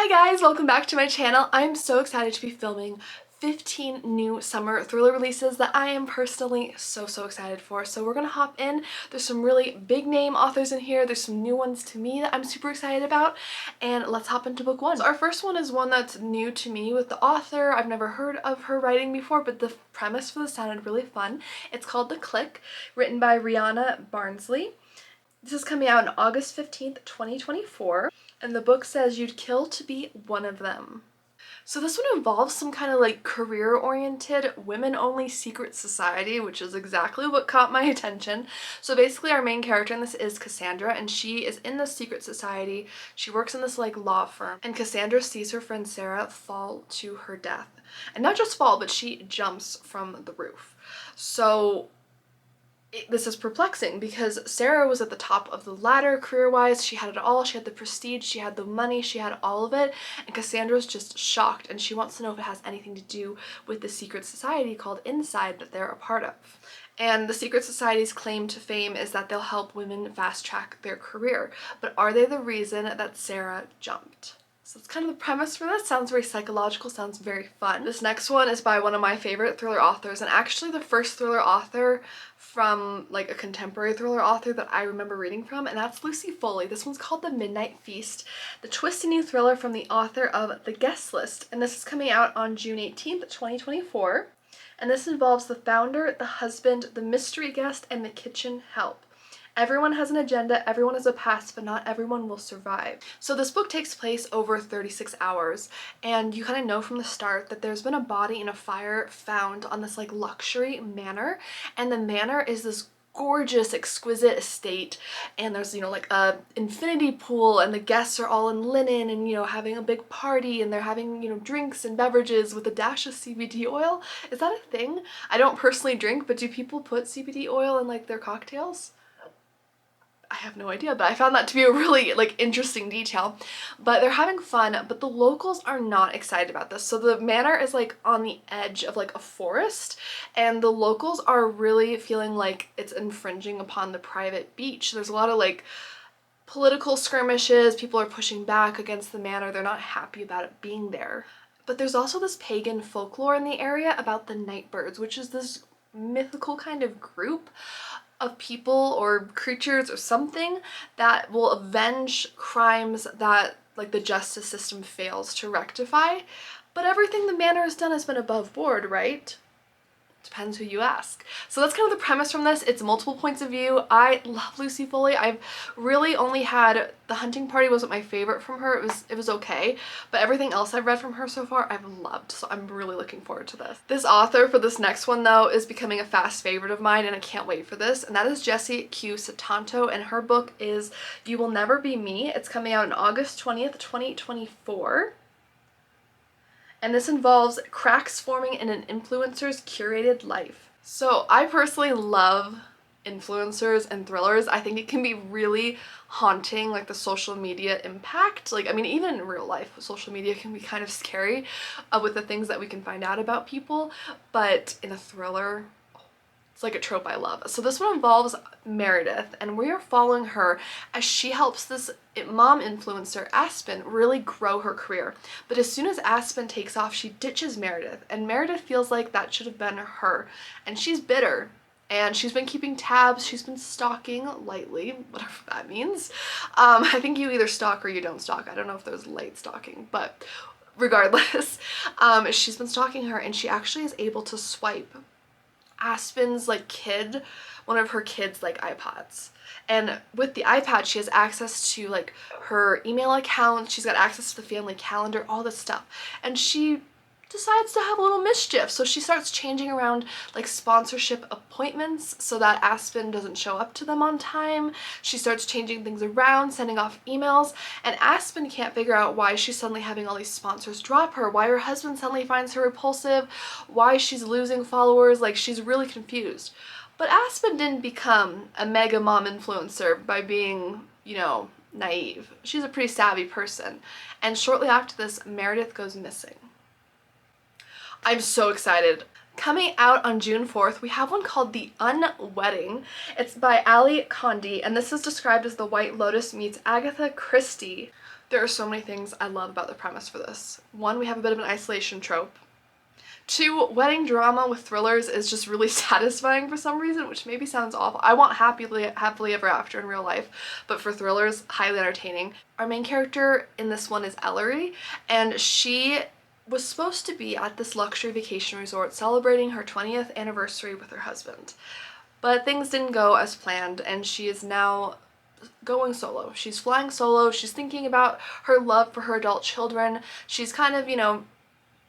Hi guys, welcome back to my channel. I'm so excited to be filming 15 new summer thriller releases that I am personally so excited for. So we're gonna hop in. There's some really big name authors in here. There's some new ones to me that I'm super excited about, and let's hop into book one. So our first one is one that's new to me with the author. I've never heard of her writing before, but the premise for this sounded really fun. It's called The Clique, written by Rhiannon Barnsley. This is coming out on August 15th, 2024, and the book says you'd kill to be one of them. So this one involves some kind of like career-oriented, women-only secret society, which is exactly what caught my attention. So basically our main character in this is Cassandra, and she is in this secret society. She works in this like law firm, and Cassandra sees her friend Sarah fall to her death. And not just fall, but she jumps from the roof. So this is perplexing because Sarah was at the top of the ladder career-wise. She had it all. She had the prestige, she had the money, she had all of it, and Cassandra's just shocked, and she wants to know if it has anything to do with the secret society called Inside that they're a part of. And the secret society's claim to fame is that they'll help women fast-track their career, but are they the reason that Sarah jumped? So it's kind of the premise for this. Sounds very psychological, sounds very fun. This next one is by one of my favorite thriller authors, and actually the first thriller author from like a contemporary thriller author that I remember reading from, and that's Lucy Foley. This one's called The Midnight Feast, the twisty new thriller from the author of The Guest List, and this is coming out on June 18th, 2024. And this involves the founder, the husband, the mystery guest, and the kitchen help. Everyone has an agenda, everyone has a past, but not everyone will survive. So this book takes place over 36 hours, and you kind of know from the start that there's been a body in a fire found on this like luxury manor, and the manor is this gorgeous, exquisite estate, and there's, you know, like a infinity pool, and the guests are all in linen and, you know, having a big party, and they're having, you know, drinks and beverages with a dash of CBD oil. Is that a thing? I don't personally drink, but do people put CBD oil in like their cocktails? I have no idea, but I found that to be a really like interesting detail. But they're having fun, but the locals are not excited about this. So the manor is like on the edge of like a forest, and the locals are really feeling like it's infringing upon the private beach. There's a lot of like political skirmishes, people are pushing back against the manor, they're not happy about it being there. But there's also this pagan folklore in the area about the Nightbirds, which is this mythical kind of group of people or creatures or something that will avenge crimes that like the justice system fails to rectify. But everything the manor has done has been above board, right? Depends who you ask. So that's kind of the premise from this. It's multiple points of view. I love Lucy Foley. I've really only had The Hunting Party wasn't my favorite from her. It was okay, but everything else I've read from her so far I've loved, so I'm really looking forward to this. This author for this next one though is becoming a fast favorite of mine, and I can't wait for this, and that is Jessa Q. Sutanto, and her book is You Will Never Be Me. It's coming out on August 20th, 2024. And this involves cracks forming in an influencer's curated life. So I personally love influencers and thrillers. I think it can be really haunting, like the social media impact. Like, I mean, even in real life, social media can be kind of scary with the things that we can find out about people, but in a thriller, it's like a trope I love. So this one involves Meredith, and we are following her as she helps this mom influencer, Aspen, really grow her career. But as soon as Aspen takes off, she ditches Meredith, and Meredith feels like that should have been her, and she's bitter. And she's been keeping tabs, she's been stalking lightly, whatever that means. I think you either stalk or you don't stalk. I don't know if there's light stalking, but regardless, she's been stalking her, and she actually is able to swipe Aspen's like one of her kids like iPods, and with the iPad she has access to like her email account, she's got access to the family calendar, all this stuff, and she decides to have a little mischief. So she starts changing around like sponsorship appointments so that Aspen doesn't show up to them on time. She starts changing things around, sending off emails, and Aspen can't figure out why she's suddenly having all these sponsors drop her, why her husband suddenly finds her repulsive, why she's losing followers. Like, she's really confused. But Aspen didn't become a mega mom influencer by being, you know, naive. She's a pretty savvy person. And shortly after this, Meredith goes missing. I'm so excited. Coming out on June 4th, we have one called The Unwedding. It's by Condie, and this is described as the White Lotus meets Agatha Christie. There are so many things I love about the premise for this. One, we have a bit of an isolation trope. Two, wedding drama with thrillers is just really satisfying for some reason, which maybe sounds awful. I want happily ever after in real life, but for thrillers, highly entertaining. Our main character in this one is Ellery, and she was supposed to be at this luxury vacation resort celebrating her 20th anniversary with her husband. But things didn't go as planned, and she is now going solo. She's flying solo. She's thinking about her love for her adult children. She's kind of, you know,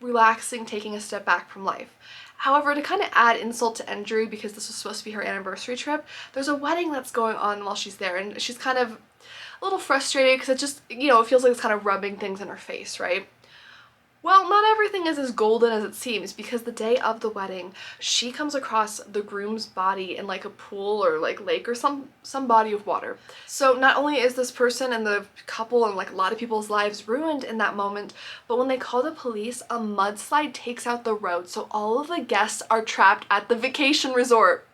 relaxing, taking a step back from life. However, to kind of add insult to injury, because this was supposed to be her anniversary trip, there's a wedding that's going on while she's there, and she's kind of a little frustrated because it just, you know, it feels like it's kind of rubbing things in her face, right? Well, not everything is as golden as it seems, because the day of the wedding, she comes across the groom's body in like a pool or like lake or some body of water. So not only is this person and the couple and like a lot of people's lives ruined in that moment, but when they call the police, a mudslide takes out the road, so all of the guests are trapped at the vacation resort.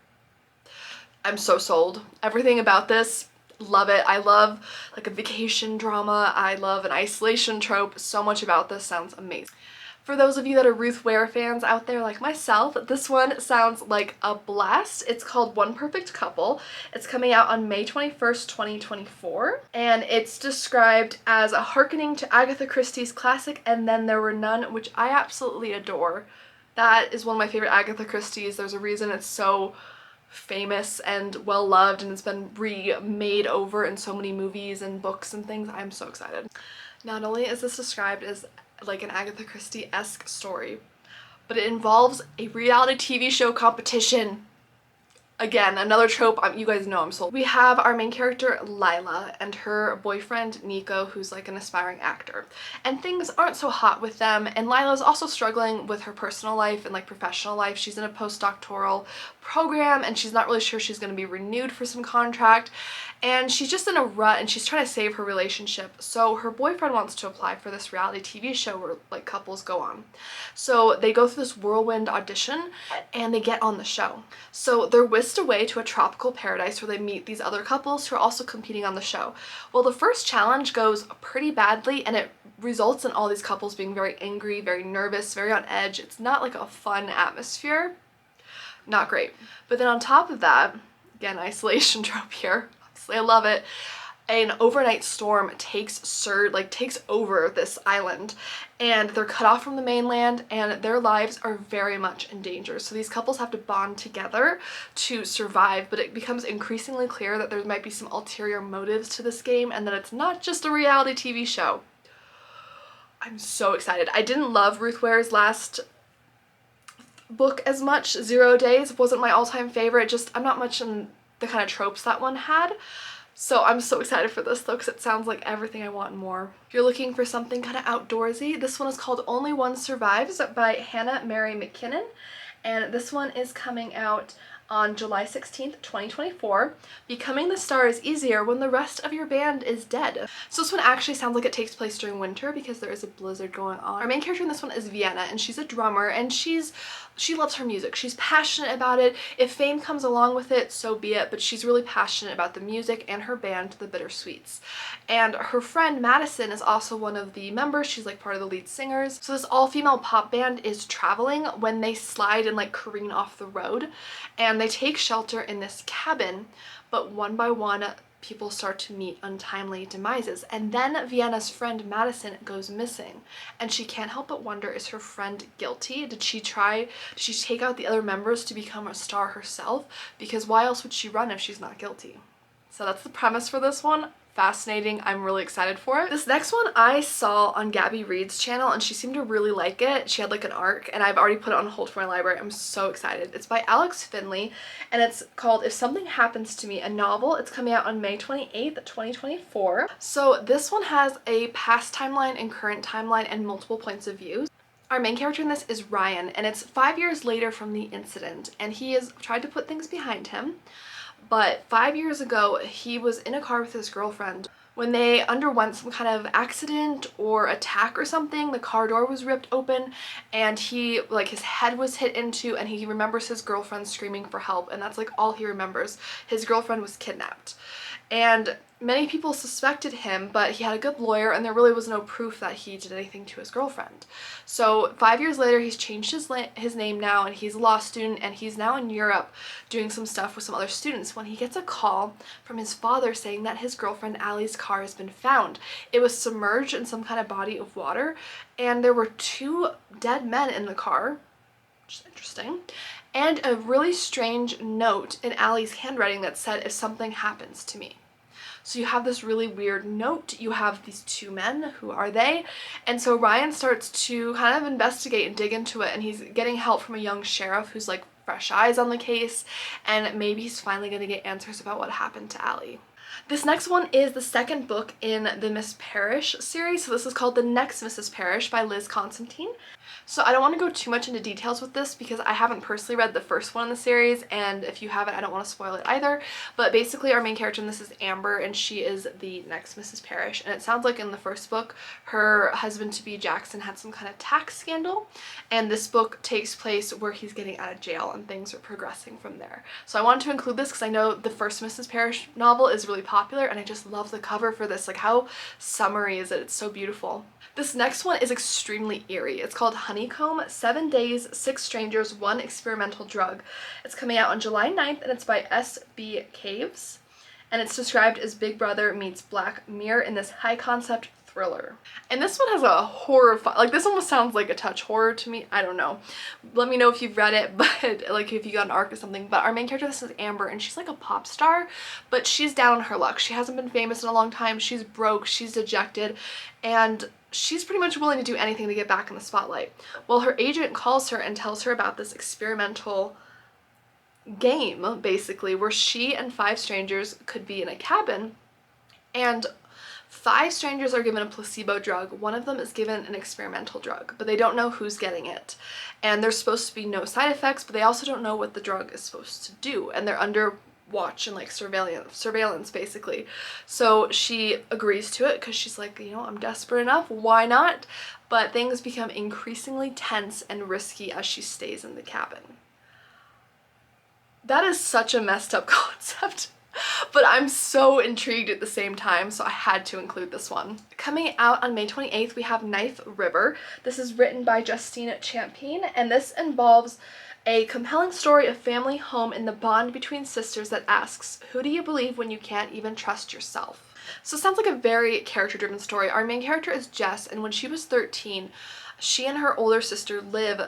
I'm so sold. Everything about this, love it. I love like a vacation drama. I love an isolation trope. So much about this sounds amazing. For those of you that are Ruth Ware fans out there like myself, this one sounds like a blast. It's called One Perfect Couple. It's coming out on May 21st, 2024, and it's described as a hearkening to Agatha Christie's classic And Then There Were None, which I absolutely adore. That is one of my favorite Agatha Christie's. There's a reason it's so famous and well loved, and it's been remade over in so many movies and books and things. I'm so excited. Not only is this described as like an Agatha Christie-esque story, but it involves a reality TV show competition. Again, another trope. You guys know I'm sold. We have our main character Lila and her boyfriend Nico, who's like an aspiring actor, and things aren't so hot with them, and Lila's also struggling with her personal life and like professional life. She's in a postdoctoral program and she's not really sure she's going to be renewed for some contract, and she's just in a rut and she's trying to save her relationship. So her boyfriend wants to apply for this reality TV show where like couples go on. So they go through this whirlwind audition and they get on the show. So they're whisked away to a tropical paradise where they meet these other couples who are also competing on the show. Well, the first challenge goes pretty badly and it results in all these couples being very angry, very nervous, very on edge. It's not like a fun atmosphere. Not great. But then on top of that, again, isolation trope here. Obviously, I love it. An overnight storm takes over this island, and they're cut off from the mainland and their lives are very much in danger. So these couples have to bond together to survive, but it becomes increasingly clear that there might be some ulterior motives to this game and that it's not just a reality TV show. I'm so excited. I didn't love Ruth Ware's last book as much. 0 Days wasn't my all-time favorite. Just I'm not much in the kind of tropes that one had. So I'm so excited for this though, because it sounds like everything I want and more. If you're looking for something kind of outdoorsy, this one is called Only One Survives by Hannah Mary McKinnon, and this one is coming out on July 16th, 2024. Becoming the star is easier when the rest of your band is dead. So this one actually sounds like it takes place during winter because there is a blizzard going on. Our main character in this one is Vienna, and she's a drummer, and she loves her music. She's passionate about it. If fame comes along with it, so be it, but she's really passionate about the music and her band, the Bittersweets. And her friend Madison is also one of the members. She's like part of the lead singers. So this all-female pop band is traveling when they slide and like careen off the road, and they take shelter in this cabin, but one by one people start to meet untimely demises, and then Vienna's friend Madison goes missing, and she can't help but wonder, is her friend guilty? Did she take out the other members to become a star herself? Because why else would she run if she's not guilty? So that's the premise for this one. Fascinating. I'm really excited for it. This next one I saw on Gabby Reed's channel and she seemed to really like it. She had like an arc, and I've already put it on hold for my library. I'm so excited. It's by Alex Finlay and it's called If Something Happens to Me, a novel. It's coming out on May 28th, 2024. So this one has a past timeline and current timeline and multiple points of view. Our main character in this is Ryan, and it's 5 years later from the incident, and he has tried to put things behind him. But 5 years ago, he was in a car with his girlfriend. When they underwent some kind of accident or attack or something, the car door was ripped open and his head was hit into, and he remembers his girlfriend screaming for help, and that's like all he remembers. His girlfriend was kidnapped. And many people suspected him, but he had a good lawyer and there really was no proof that he did anything to his girlfriend. So 5 years later, he's changed his name now, and he's a law student, and he's now in Europe doing some stuff with some other students when he gets a call from his father saying that his girlfriend Allie's car has been found. It was submerged in some kind of body of water, and there were 2 dead men in the car, which is interesting, and a really strange note in Allie's handwriting that said, "If something happens to me." So you have this really weird note, you have these 2 men, who are they? And so Ryan starts to kind of investigate and dig into it, and he's getting help from a young sheriff who's like fresh eyes on the case, and maybe he's finally going to get answers about what happened to Allie. This next one is the second book in the Miss Parrish series, so this is called The Next Mrs. Parrish by Liz Constantine. So I don't want to go too much into details with this because I haven't personally read the first one in the series, and if you haven't, I don't want to spoil it either. But basically our main character in this is Amber, and she is the next Mrs. Parrish. And it sounds like in the first book, her husband-to-be Jackson had some kind of tax scandal, and this book takes place where he's getting out of jail and things are progressing from there. So I wanted to include this because I know the first Mrs. Parrish novel is really popular, and I just love the cover for this. Like, how summery is it? It's so beautiful. This next one is extremely eerie. It's called Honeycomb, 7 Days, 6 Strangers, 1 Experimental Drug. It's coming out on July 9th, and it's by S.B. Caves. And it's described as Big Brother meets Black Mirror in this high-concept thriller. And this one has a horror, like this almost sounds like a touch horror to me. I don't know. Let me know if you've read it, but like if you got an arc or something. But our main character, this is Amber, and she's like a pop star, but she's down on her luck. She hasn't been famous in a long time. She's broke, she's dejected, and she's pretty much willing to do anything to get back in the spotlight. Well, her agent calls her and tells her about this experimental game, basically, where she and 5 strangers could be in a cabin, and 5 strangers are given a placebo drug. One of them is given an experimental drug, but they don't know who's getting it. And there's supposed to be no side effects, but they also don't know what the drug is supposed to do, and they're under watch and like surveillance basically. So she agrees to it because she's like, you know, I'm desperate enough, why not? But things become increasingly tense and risky as she stays in the cabin. That is such a messed up concept, but I'm so intrigued at the same time, so I had to include this one. Coming out on May 28th, we have Knife River. This is written by Justine Champine, and this involves a compelling story of family, home, and the bond between sisters that asks, who do you believe when you can't even trust yourself? So it sounds like a very character-driven story. Our main character is Jess, and when she was 13, she and her older sister Liv,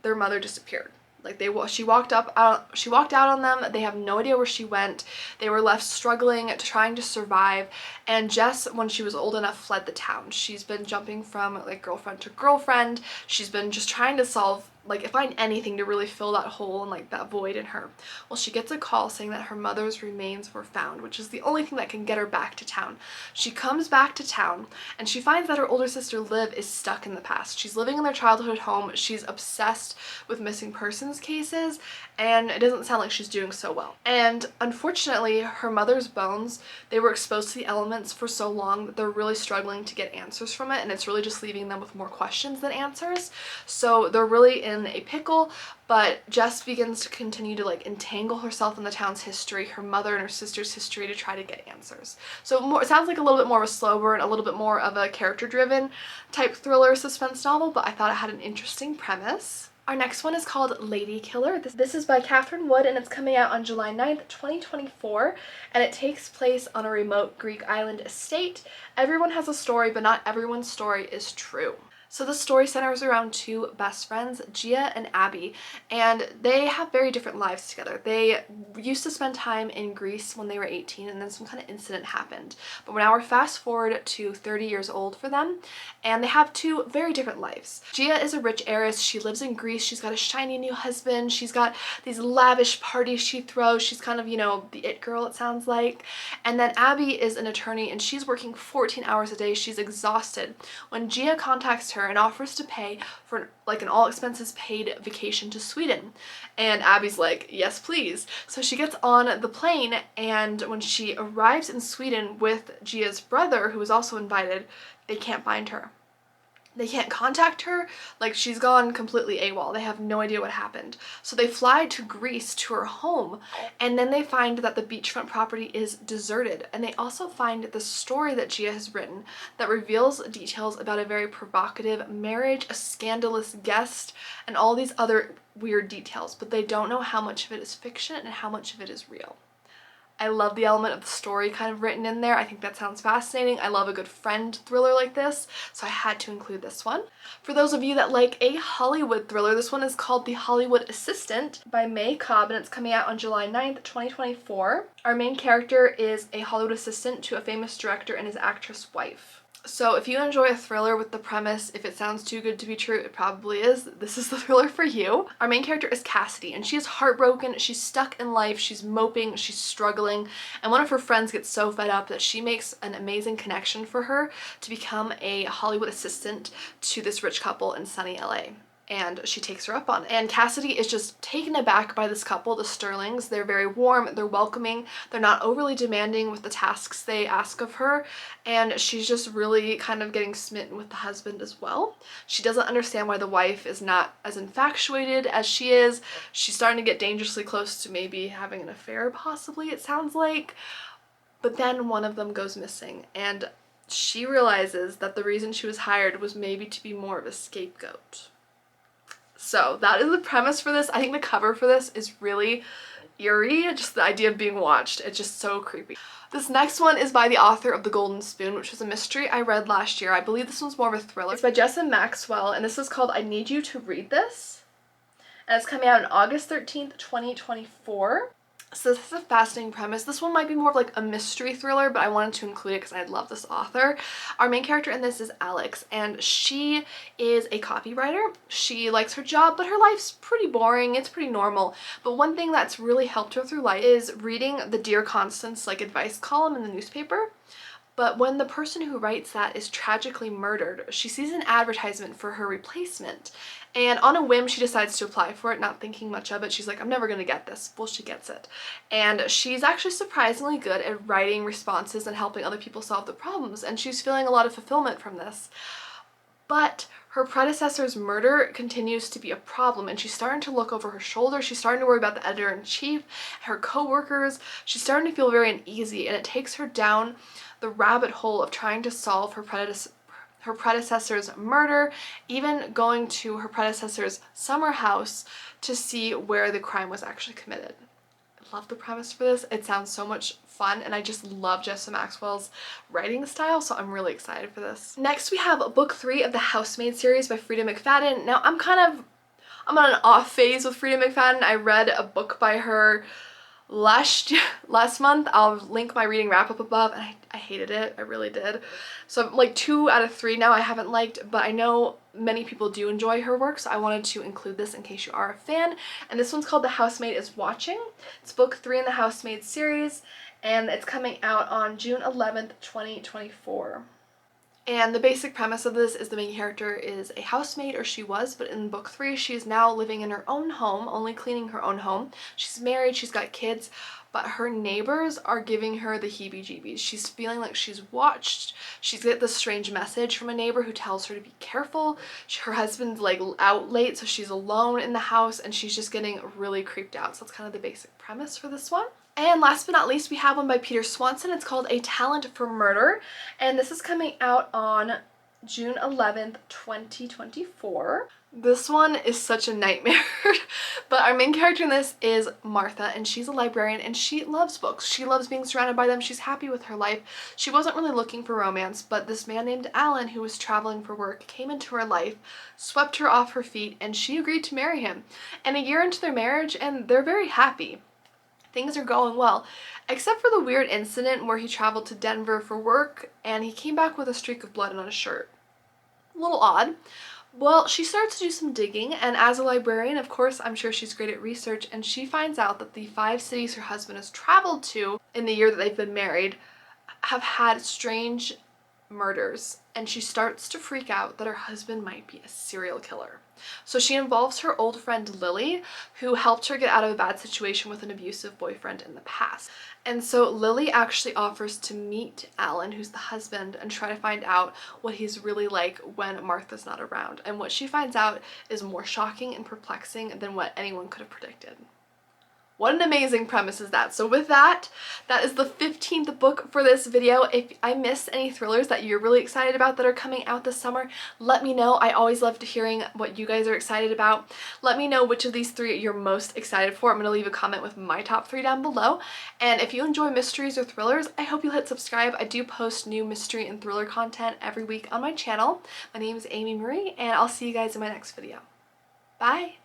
their mother disappeared. Like she walked out on them. They have no idea where she went. They were left struggling, trying to survive. And Jess, when she was old enough, fled the town. She's been jumping from like girlfriend to girlfriend. She's been just trying to find anything to really fill that hole and like that void in her. Well, she gets a call saying that her mother's remains were found, which is the only thing that can get her back to town. She comes back to town and she finds that her older sister Liv is stuck in the past. She's living in their childhood home. She's obsessed with missing persons cases, and it doesn't sound like she's doing so well. And unfortunately, her mother's bones, they were exposed to the elements for so long that they're really struggling to get answers from it, and it's really just leaving them with more questions than answers. So they're really in a pickle, but Jess begins to continue to like entangle herself in the town's history, her mother and her sister's history, to try to get answers. So it sounds like a little bit more of a slow burn, a little bit more of a character-driven type thriller suspense novel, but I thought it had an interesting premise. Our next one is called Ladykiller. This is by Katherine Wood, and it's coming out on July 9th, 2024, and it takes place on a remote Greek island estate. Everyone has a story, but not everyone's story is true. So the story centers around 2 best friends, Gia and Abby, and they have very different lives together. They used to spend time in Greece when they were 18, and then some kind of incident happened. But now we're fast forward to 30 years old for them, and they have 2 very different lives. Gia is a rich heiress. She lives in Greece. She's got a shiny new husband. She's got these lavish parties she throws. She's kind of, you know, the it girl, it sounds like. And then Abby is an attorney, and she's working 14 hours a day. She's exhausted. When Gia contacts her and offers to pay for like an all expenses paid vacation to Sweden, and Abby's like, yes please. So she gets on the plane, and when she arrives in Sweden with Gia's brother, who is also invited, they can't find her. They can't contact her, like she's gone completely AWOL. They have no idea what happened. So they fly to Greece to her home, and then they find that the beachfront property is deserted. And they also find the story that Gia has written that reveals details about a very provocative marriage, a scandalous guest, and all these other weird details, but they don't know how much of it is fiction and how much of it is real. I love the element of the story kind of written in there. I think that sounds fascinating. I love a good friend thriller like this, so I had to include this one. For those of you that like a Hollywood thriller, this one is called The Hollywood Assistant by Cobb, and it's coming out on July 9th, 2024. Our main character is a Hollywood assistant to a famous director and his actress wife. So if you enjoy a thriller with the premise, if it sounds too good to be true, it probably is, this is the thriller for you. Our main character is Cassidy, and she is heartbroken, she's stuck in life, she's moping, she's struggling, and one of her friends gets so fed up that she makes an amazing connection for her to become a Hollywood assistant to this rich couple in sunny LA. And she takes her up on it. And Cassidy is just taken aback by this couple, the Sterlings. They're very warm, they're welcoming, they're not overly demanding with the tasks they ask of her, and she's just really kind of getting smitten with the husband as well. She doesn't understand why the wife is not as infatuated as she is. She's starting to get dangerously close to maybe having an affair, possibly, it sounds like. But then one of them goes missing, and she realizes that the reason she was hired was maybe to be more of a scapegoat. So that is the premise for this. I think the cover for this is really eerie, just the idea of being watched. It's just so creepy. This next one is by the author of The Golden Spoon, which was a mystery I read last year. I believe this one's more of a thriller. It's by Jessa and Maxwell, and this is called I Need You to Read This. And it's coming out on August 13th, 2024. So this is a fascinating premise. This one might be more of like a mystery thriller, but I wanted to include it because I love this author. Our main character in this is Alex, and she is a copywriter. She likes her job, but her life's pretty boring. It's pretty normal. But one thing that's really helped her through life is reading the Dear Constance like advice column in the newspaper. But when the person who writes that is tragically murdered, she sees an advertisement for her replacement. And on a whim, she decides to apply for it, not thinking much of it. She's like, I'm never going to get this. Well, she gets it. And she's actually surprisingly good at writing responses and helping other people solve the problems. And she's feeling a lot of fulfillment from this. But her predecessor's murder continues to be a problem, and she's starting to look over her shoulder. She's starting to worry about the editor-in-chief, her co-workers. She's starting to feel very uneasy, and it takes her down the rabbit hole of trying to solve her predecessor's murder, even going to her predecessor's summer house to see where the crime was actually committed. I love the premise for this. It sounds so much fun, and I just love Jessa Maxwell's writing style, so I'm really excited for this. Next, we have book 3 of the Housemaid series by Freida McFadden. Now, I'm on an off phase with Freida McFadden. I read a book by her last month. I'll link my reading wrap up above, and I hated it. I really did. So like 2 out of 3 now I haven't liked, but I know many people do enjoy her work, so I wanted to include this in case you are a fan. And this one's called The Housemaid is Watching. It's book 3 in the Housemaid series, and it's coming out on June 11th, 2024. And the basic premise of this is the main character is a housemaid, or she was, but in book 3 she is now living in her own home, only cleaning her own home. She's married, she's got kids, but her neighbors are giving her the heebie-jeebies. She's feeling like she's watched. She's got this strange message from a neighbor who tells her to be careful. Her husband's like out late, so she's alone in the house, and she's just getting really creeped out. So that's kind of the basic premise for this one. And last but not least, we have one by Peter Swanson. It's called A Talent for Murder, and this is coming out on June 11th, 2024. This one is such a nightmare, but our main character in this is Martha, and she's a librarian, and she loves books. She loves being surrounded by them. She's happy with her life. She wasn't really looking for romance, but this man named Alan, who was traveling for work, came into her life, swept her off her feet, and she agreed to marry him. And a year into their marriage, and they're very happy. Things are going well, except for the weird incident where he traveled to Denver for work and he came back with a streak of blood on his shirt. A little odd. Well, she starts to do some digging, and as a librarian, of course, I'm sure she's great at research, and she finds out that the 5 cities her husband has traveled to in the year that they've been married have had strange murders, and she starts to freak out that her husband might be a serial killer. So she involves her old friend Lily, who helped her get out of a bad situation with an abusive boyfriend in the past. And so Lily actually offers to meet Alan, who's the husband, and try to find out what he's really like when Martha's not around. And what she finds out is more shocking and perplexing than what anyone could have predicted. What an amazing premise is that. So with that, that is the 15th book for this video. If I missed any thrillers that you're really excited about that are coming out this summer, let me know. I always love to hearing what you guys are excited about. Let me know which of these three you're most excited for. I'm going to leave a comment with my top 3 down below. And if you enjoy mysteries or thrillers, I hope you'll hit subscribe. I do post new mystery and thriller content every week on my channel. My name is Amy Marie, and I'll see you guys in my next video. Bye!